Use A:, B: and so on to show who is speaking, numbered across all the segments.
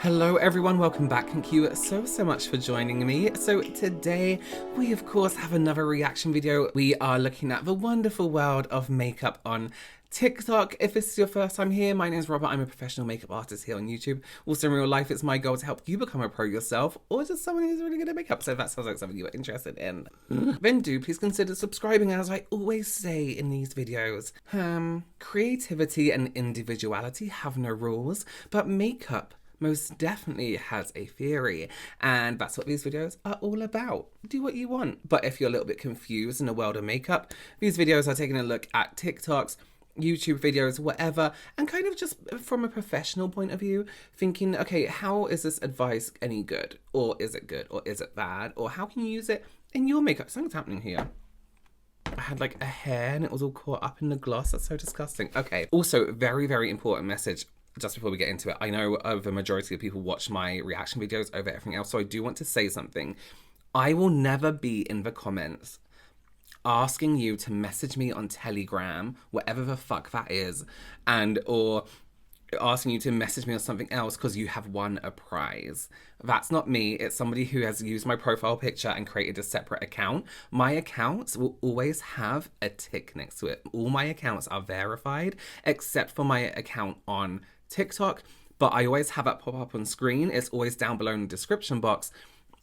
A: Hello everyone, welcome back. Thank you so much for joining me. So today we of course have another reaction video. We are looking at the wonderful world of makeup on TikTok. If this is your first time here, my name is Robert. I'm a professional makeup artist here on YouTube. Also in real life, it's my goal to help you become a pro yourself or just someone who's really good at makeup. So if that sounds like something you are interested in, then do please consider subscribing. As I always say in these videos, creativity and individuality have no rules, but makeup most definitely has a theory, and that's what these videos are all about. Do what you want. But if you're a little bit confused in the world of makeup, these videos are taking a look at TikToks, YouTube videos, whatever, and kind of just from a professional point of view, thinking, okay, how is this advice any good? Or is it good? Or is it bad? Or how can you use it in your makeup? Something's happening here. I had like a hair and it was all caught up in the gloss. That's so disgusting. Okay. Also, very important message just before we get into it. I know the majority of people watch my reaction videos over everything else, so I do want to say something. I will never be in the comments asking you to message me on Telegram, whatever the fuck that is, or asking you to message me on something else because you have won a prize. That's not me. It's somebody who has used my profile picture and created a separate account. My accounts will always have a tick next to it. All my accounts are verified except for my account on TikTok, but I always have that pop up on screen. It's always down below in the description box.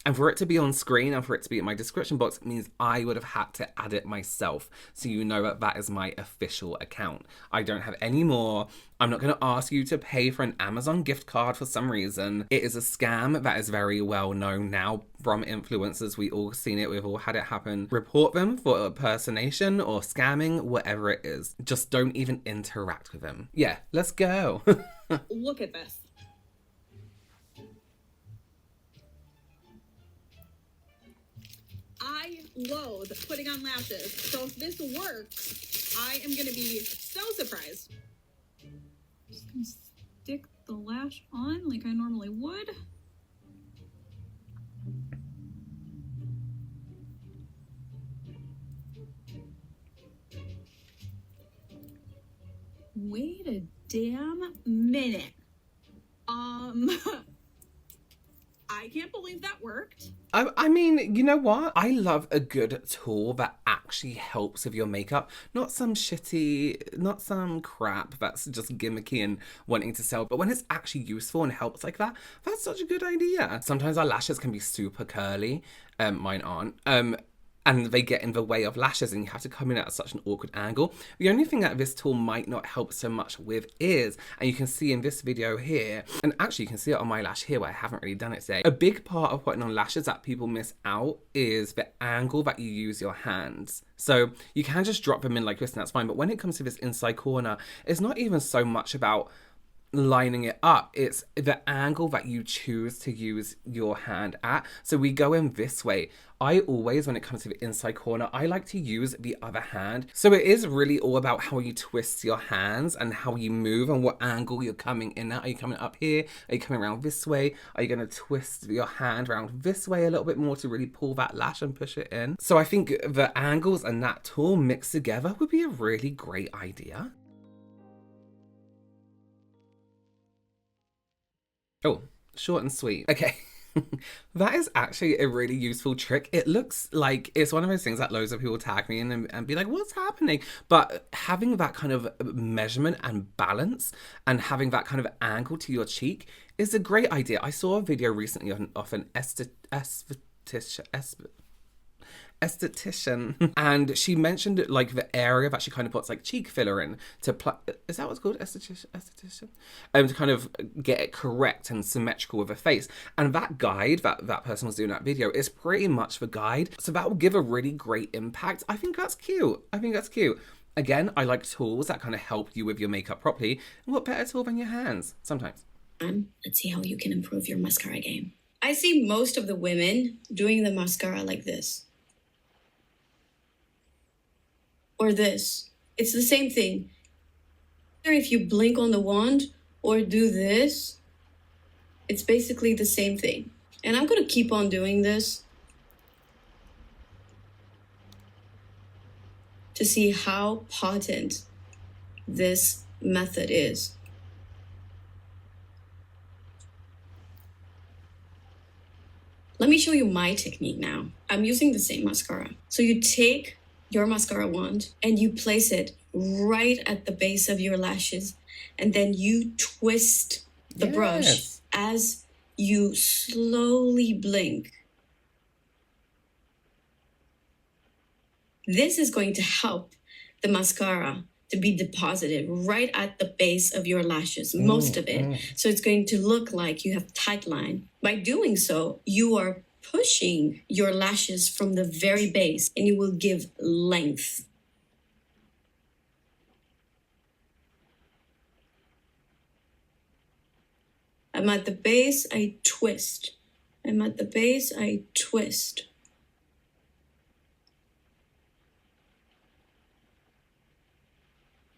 A: And for it to be on screen and for it to be in my description box means I would have had to add it myself. So you know that that is my official account. I don't have any more. I'm not going to ask you to pay for an Amazon gift card for some reason. It is a scam that is very well known now from influencers. We all seen it. We've all had it happen. Report them for impersonation or scamming, whatever it is. Just don't even interact with them. Yeah, let's go.
B: Look at this. I loathe putting on lashes, so if this works, I am going to be so surprised. Just going to stick the lash on like I normally would. Wait a damn minute. I can't believe that worked.
A: I mean, you know what? I love a good tool that actually helps with your makeup. Not some crap that's just gimmicky and wanting to sell. But when it's actually useful and helps like that, that's such a good idea. Sometimes our lashes can be super curly. Mine aren't. And they get in the way of lashes and you have to come in at such an awkward angle. The only thing that this tool might not help so much with is, and you can see in this video here, and actually you can see it on my lash here where I haven't really done it today, a big part of putting on lashes that people miss out is the angle that you use your hands. So you can just drop them in like this and that's fine, but when it comes to this inside corner, it's not even so much about lining it up, it's the angle that you choose to use your hand at. So we go in this way. I always, when it comes to the inside corner, I like to use the other hand. So it is really all about how you twist your hands and how you move and what angle you're coming in at. Are you coming up here? Are you coming around this way? Are you going to twist your hand around this way a little bit more to really pull that lash and push it in? So I think the angles and that tool mixed together would be a really great idea. Oh, short and sweet. Okay. That is actually a really useful trick. It looks like it's one of those things that loads of people tag me in and be like, what's happening? But having that kind of measurement and balance and having that kind of angle to your cheek is a great idea. I saw a video recently of an esthetician and she mentioned like the area that she kind of puts like cheek filler in to is that what's called, esthetician, to kind of get it correct and symmetrical with a face. And that guide that person was doing that video is pretty much the guide, so that will give a really great impact. I think that's cute. Again, I like tools that kind of help you with your makeup properly, and what better tool than your hands sometimes.
C: Let's see how you can improve your mascara game. I see most of the women doing the mascara like this. Or this. It's the same thing. If you blink on the wand or do this, it's basically the same thing. And I'm going to keep on doing this to see how potent this method is. Let me show you my technique now. I'm using the same mascara. So you take your mascara wand and you place it right at the base of your lashes, and then you twist the brush as you slowly blink. This is going to help the mascara to be deposited right at the base of your lashes, most of it. So it's going to look like you have tight line. By doing so, you are pushing your lashes from the very base, and it will give length. I'm at the base, I twist. I'm at the base, I twist.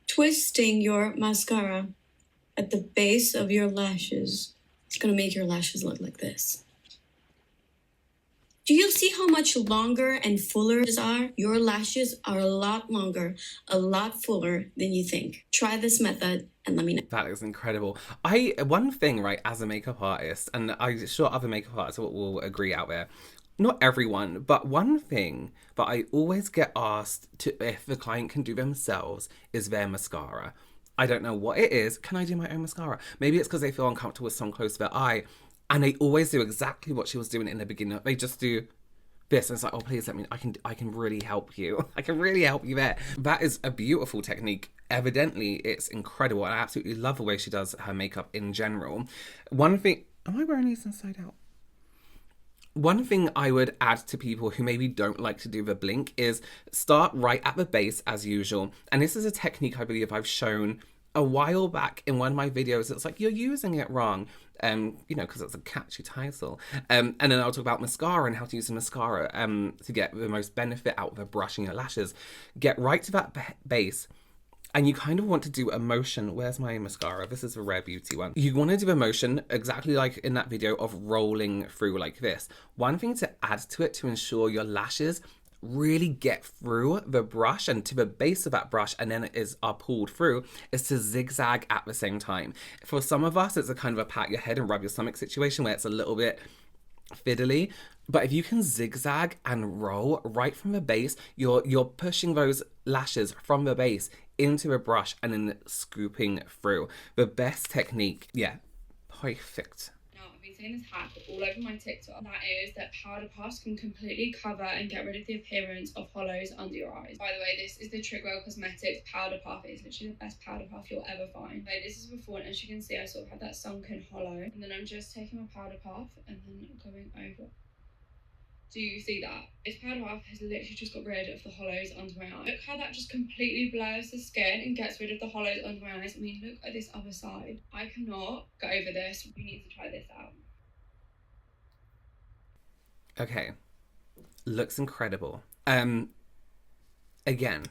C: Twisting your mascara at the base of your lashes. It's gonna make your lashes look like this. Do you see how much longer and fuller these are? Your lashes are a lot longer, a lot fuller than you think. Try this method and let me know.
A: That is incredible. One thing, right, as a makeup artist, and I'm sure other makeup artists will agree out there, not everyone, but one thing that I always get asked to if the client can do themselves is their mascara. I don't know what it is. Can I do my own mascara? Maybe it's because they feel uncomfortable with someone close to their eye. And they always do exactly what she was doing in the beginning. They just do this. And it's like, oh, please let me, I can really help you. I can really help you there. That is a beautiful technique. Evidently, it's incredible. I absolutely love the way she does her makeup in general. One thing, am I wearing these inside out? One thing I would add to people who maybe don't like to do the blink is start right at the base as usual. And this is a technique I believe I've shown a while back in one of my videos. It's like, you're using it wrong. You know, because it's a catchy title. And then I'll talk about mascara and how to use the mascara to get the most benefit out of brushing your lashes. Get right to that base. And you kind of want to do a motion. Where's my mascara? This is a Rare Beauty one. You want to do a motion exactly like in that video of rolling through like this. One thing to add to it to ensure your lashes really get through the brush and to the base of that brush and then are pulled through is to zigzag at the same time. For some of us, it's a kind of a pat your head and rub your stomach situation where it's a little bit fiddly. But if you can zigzag and roll right from the base, you're pushing those lashes from the base into a brush and then scooping through. The best technique, yeah, perfect.
D: I've been seeing this hack all over my TikTok. That is that powder puffs can completely cover and get rid of the appearance of hollows under your eyes. By the way, this is the Trickwell Cosmetics powder puff. It's literally the best powder puff you'll ever find. Okay, this is before, and as you can see, I sort of have that sunken hollow. And then I'm just taking my powder puff and then going over. Do you see that? This powder puff has literally just got rid of the hollows under my eye. Look how that just completely blurs the skin and gets rid of the hollows under my eyes. I mean, look at this other side. I cannot get over this. We need to try this out.
A: Okay. Looks incredible. Again,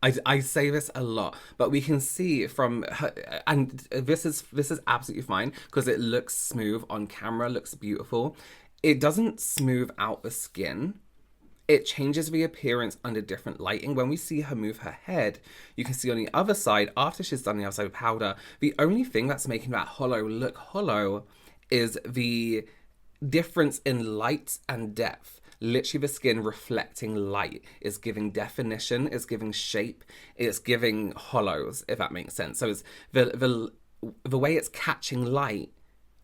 A: I say this a lot, but we can see from her, and this is absolutely fine because it looks smooth on camera, looks beautiful. It doesn't smooth out the skin. It changes the appearance under different lighting. When we see her move her head, you can see on the other side, after she's done the other side with powder, the only thing that's making that hollow look hollow is the difference in light and depth. Literally the skin reflecting light is giving definition, is giving shape, it's giving hollows, if that makes sense. So it's the way it's catching light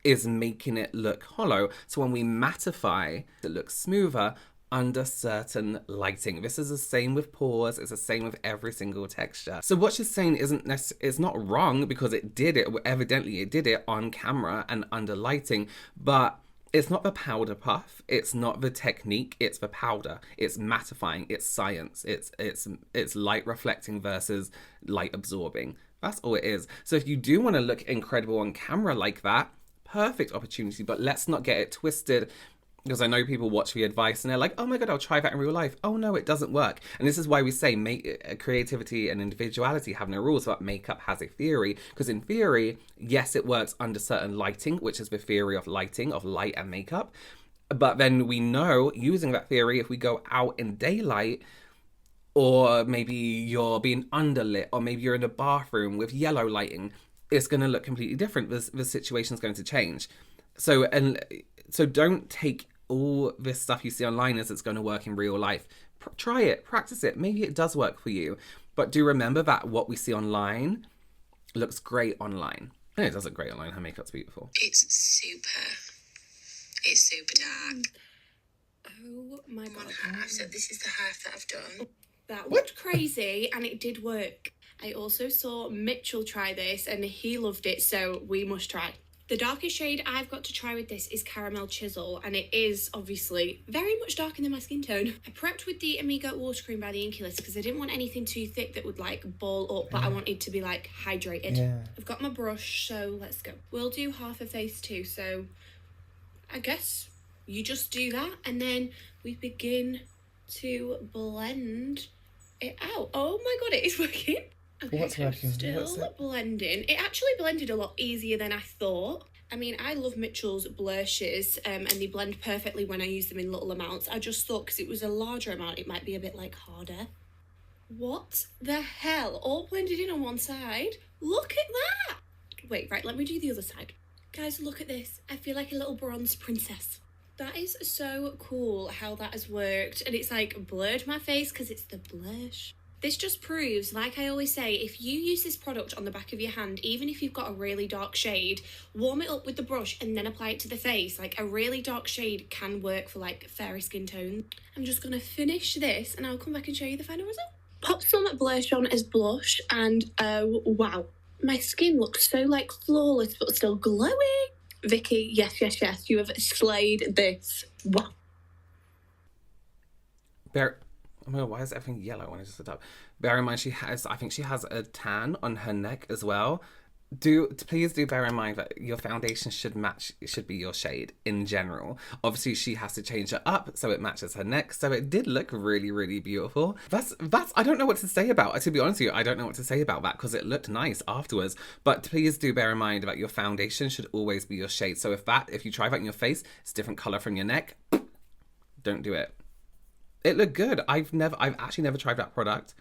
A: is making it look hollow. So when we mattify, it looks smoother under certain lighting. This is the same with pores, it's the same with every single texture. So what she's saying is not wrong because it did it, evidently it did it on camera and under lighting, but it's not the powder puff, it's not the technique, it's the powder. It's mattifying, it's science, it's light reflecting versus light absorbing. That's all it is. So if you do want to look incredible on camera like that, perfect opportunity, but let's not get it twisted, because I know people watch the advice and they're like, oh my god, I'll try that in real life. Oh no, it doesn't work. And this is why we say creativity and individuality have no rules, but makeup has a theory. Because in theory, yes, it works under certain lighting, which is the theory of lighting, of light and makeup. But then we know, using that theory, if we go out in daylight, or maybe you're being underlit, or maybe you're in a bathroom with yellow lighting, it's going to look completely different. The situation's going to change. So, and So don't take all this stuff you see online as it's going to work in real life. Try it, practice it. Maybe it does work for you. But do remember that what we see online looks great online. And it does look great online. Her makeup's beautiful.
E: It's super dark.
D: Oh my god.
E: So this is the half that I've done.
D: That looked crazy and it did work. I also saw Mitchell try this and he loved it, so we must try. The darkest shade I've got to try with this is Caramel Chisel, and it is obviously very much darker than my skin tone. I prepped with the Amigo water cream by the Inculus because I didn't want anything too thick that would like ball up, but I wanted to be like hydrated. Yeah. I've got my brush, so let's go. We'll do half a face too, so I guess you just do that and then we begin to blend it out. Oh my god, it is working. Okay,
A: What's working?
D: Still blending. It actually blended a lot easier than I thought. I mean, I love Mitchell's blushes and they blend perfectly when I use them in little amounts. I just thought because it was a larger amount, it might be a bit like harder. What the hell? All blended in on one side? Look at that! Wait, right, let me do the other side. Guys, look at this. I feel like a little bronze princess. That is so cool how that has worked. And it's like blurred my face because it's the blush. This just proves, like I always say, if you use this product on the back of your hand, even if you've got a really dark shade, warm it up with the brush and then apply it to the face. Like a really dark shade can work for like fairy skin tone. I'm just gonna finish this and I'll come back and show you the final result. Pop some Blursh on as blush and oh wow, my skin looks so like flawless but still glowing. Vicky, yes, you have slayed this. Wow.
A: Oh my god, why is everything yellow when I just looked up? Bear in mind I think she has a tan on her neck as well. Please do bear in mind that your foundation should be your shade in general. Obviously she has to change it up so it matches her neck. So it did look really, really beautiful. That's I don't know what to say about it. To be honest with you, I don't know what to say about that because it looked nice afterwards. But please do bear in mind that your foundation should always be your shade. So if you try that in your face, it's a different color from your neck, don't do it. It looked good. I've actually never tried that product,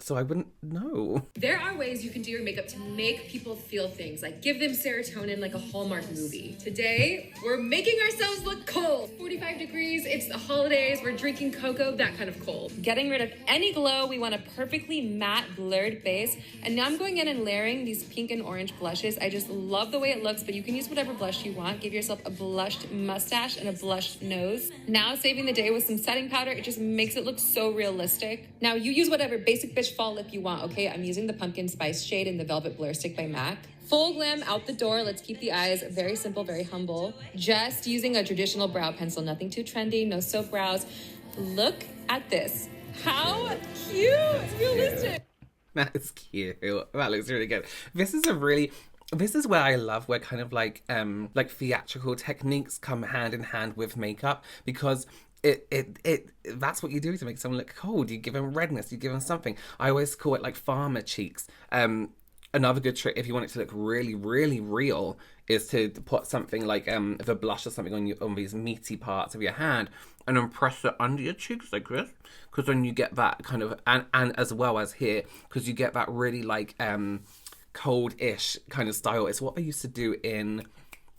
A: so I wouldn't know.
F: There are ways you can do your makeup to make people feel things, like give them serotonin like a Hallmark movie. Today, we're making ourselves look cold. 45 degrees, it's the holidays, we're drinking cocoa, that kind of cold. Getting rid of any glow, we want a perfectly matte, blurred base. And now I'm going in and layering these pink and orange blushes. I just love the way it looks, but you can use whatever blush you want. Give yourself a blushed mustache and a blushed nose. Now saving the day with some setting powder, it just makes it look so realistic. Now you use whatever basic bitch fall lip you want, okay? I'm using the Pumpkin Spice shade in the Velvet Blur Stick by MAC. Full glam out the door. Let's keep the eyes very simple, very humble. Just using a traditional brow pencil, nothing too trendy, no soap brows. Look at this. How cute! It's realistic.
A: That is cute. That looks really good. This is where I love where kind of like theatrical techniques come hand in hand with makeup, because that's what you do to make someone look cold. You give them redness, you give them something. I always call it like farmer cheeks. Another good trick, if you want it to look really, really real, is to put something like the blush or something on these meaty parts of your hand and then press it under your cheeks like this, because then you get that kind of, and as well as here, because you get that really like cold-ish kind of style. It's what they used to do in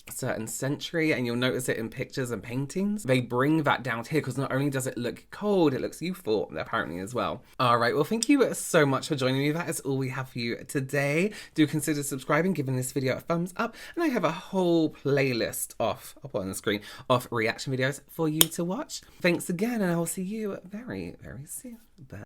A: a certain century, and you'll notice it in pictures and paintings. They bring that down to here because not only does it look cold, it looks youthful apparently as well. All right, well, thank you so much for joining me. That is all we have for you today. Do consider subscribing, giving this video a thumbs up, and I have a whole playlist I'll put on the screen, of reaction videos for you to watch. Thanks again, and I will see you very, very soon. Bye.